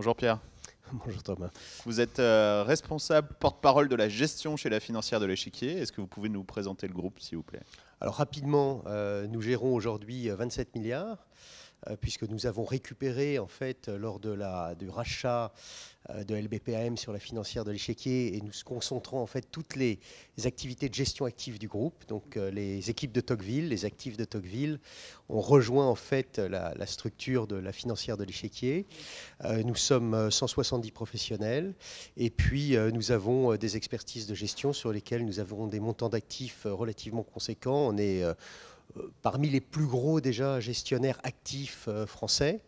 Bonjour Pierre. Bonjour Thomas. Vous êtes responsable porte-parole de la gestion chez la financière de l'Échiquier. Est-ce que vous pouvez nous présenter le groupe, s'il vous plaît? Alors rapidement, nous gérons aujourd'hui 27 milliards, puisque nous avons récupéré en fait lors du rachat de LBPAM sur la financière de l'Échiquier, et nous concentrons en fait toutes les activités de gestion active du groupe. Donc les équipes de Tocqueville, les actifs de Tocqueville ont rejoint en fait la structure de la financière de l'Échiquier. Nous sommes 170 professionnels, et puis nous avons des expertises de gestion sur lesquelles nous avons des montants d'actifs relativement conséquents. On est parmi les plus gros déjà gestionnaires actifs français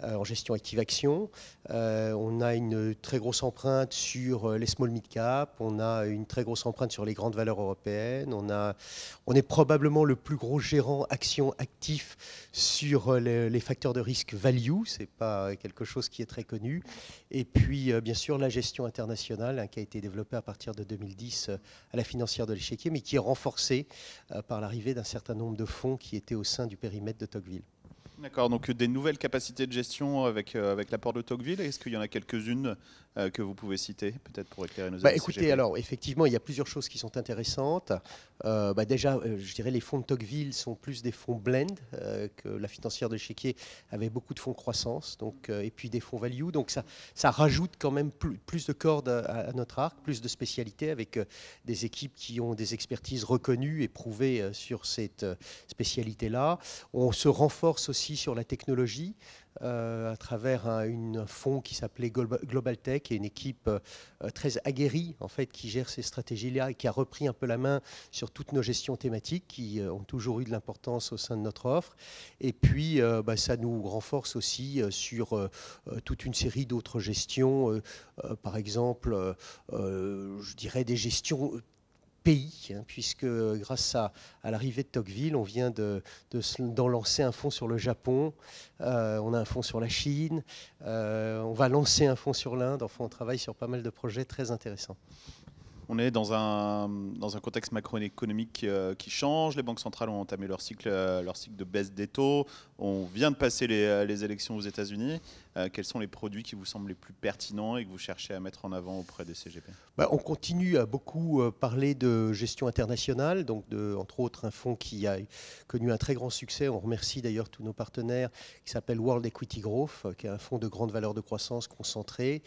en gestion active action. On a une très grosse empreinte sur les small mid cap, on a une très grosse empreinte sur les grandes valeurs européennes, on est probablement le plus gros gérant action actif sur les facteurs de risque value, c'est pas quelque chose qui est très connu. Et puis bien sûr la gestion internationale qui a été développée à partir de 2010 à la financière de l'Échiquier, mais qui est renforcée par l'arrivée d'un certain nombre de fonds qui étaient au sein du périmètre de Tocqueville. D'accord, donc des nouvelles capacités de gestion avec l'apport de Tocqueville. Est-ce qu'il y en a quelques-unes que vous pouvez citer, peut-être pour éclairer nos amis? Écoutez, alors effectivement, il y a plusieurs choses qui sont intéressantes. Déjà, je dirais les fonds de Tocqueville sont plus des fonds blend, que la financière de l'Échiquier avait beaucoup de fonds croissance, donc, et puis des fonds value. Donc ça rajoute quand même plus de cordes à notre arc, plus de spécialités, avec des équipes qui ont des expertises reconnues et prouvées sur cette spécialité-là. On se renforce aussi sur la technologie à travers un fonds qui s'appelait Global Tech, et une équipe très aguerrie en fait, qui gère ces stratégies-là et qui a repris un peu la main sur toutes nos gestions thématiques qui ont toujours eu de l'importance au sein de notre offre. Et puis ça nous renforce aussi sur toute une série d'autres gestions, par exemple je dirais des gestions pays, puisque grâce à l'arrivée de Tocqueville, on vient d'en lancer un fonds sur le Japon, on a un fonds sur la Chine, on va lancer un fonds sur l'Inde. Enfin, on travaille sur pas mal de projets très intéressants. On est dans un contexte macroéconomique qui change. Les banques centrales ont entamé leur cycle de baisse des taux. On vient de passer les élections aux États-Unis. Quels sont les produits qui vous semblent les plus pertinents et que vous cherchez à mettre en avant auprès des CGP? On continue à beaucoup parler de gestion internationale, donc entre autres un fonds qui a connu un très grand succès. On remercie d'ailleurs tous nos partenaires, qui s'appelle World Equity Growth, qui est un fonds de grande valeur de croissance concentré,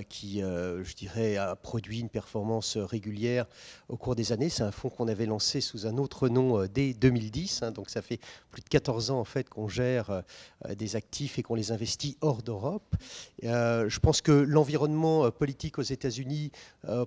qui, je dirais, a produit une performance régulière au cours des années. C'est un fonds qu'on avait lancé sous un autre nom dès 2010, donc ça fait plus de 14 ans en fait qu'on gère des actifs et qu'on les investit hors d'Europe. Je pense que l'environnement politique aux États-Unis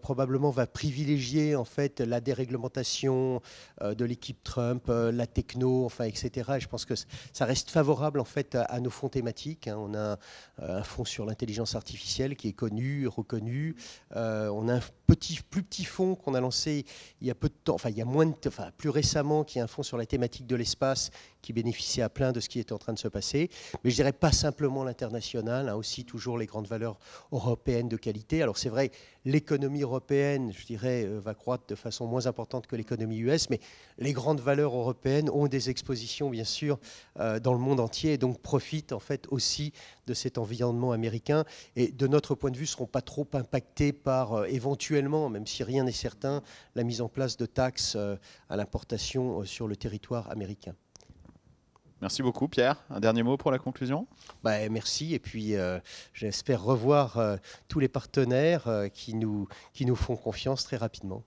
probablement va privilégier en fait la déréglementation de l'équipe Trump, la techno, enfin, etc. Et je pense que ça reste favorable en fait à nos fonds thématiques. On a un fonds sur l'intelligence artificielle qui est connu, reconnu. On a un plus petit fonds qu'on a lancé il y a peu de temps, plus récemment, qui est un fonds sur la thématique de l'espace qui bénéficiait à plein de ce qui est en train de se passer. Mais je dirais pas simplement l'international, aussi toujours les grandes valeurs européennes de qualité. Alors c'est vrai, l'économie européenne, je dirais, va croître de façon moins importante que l'économie US, mais les grandes valeurs européennes ont des expositions, bien sûr, dans le monde entier, et donc profitent en fait aussi de cet environnement américain, et de notre point de vue, ne seront pas trop impactés par éventuellement, même si rien n'est certain, la mise en place de taxes à l'importation sur le territoire américain. Merci beaucoup Pierre. Un dernier mot pour la conclusion? Merci, et puis j'espère revoir tous les partenaires qui nous font confiance très rapidement.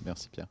Merci Pierre.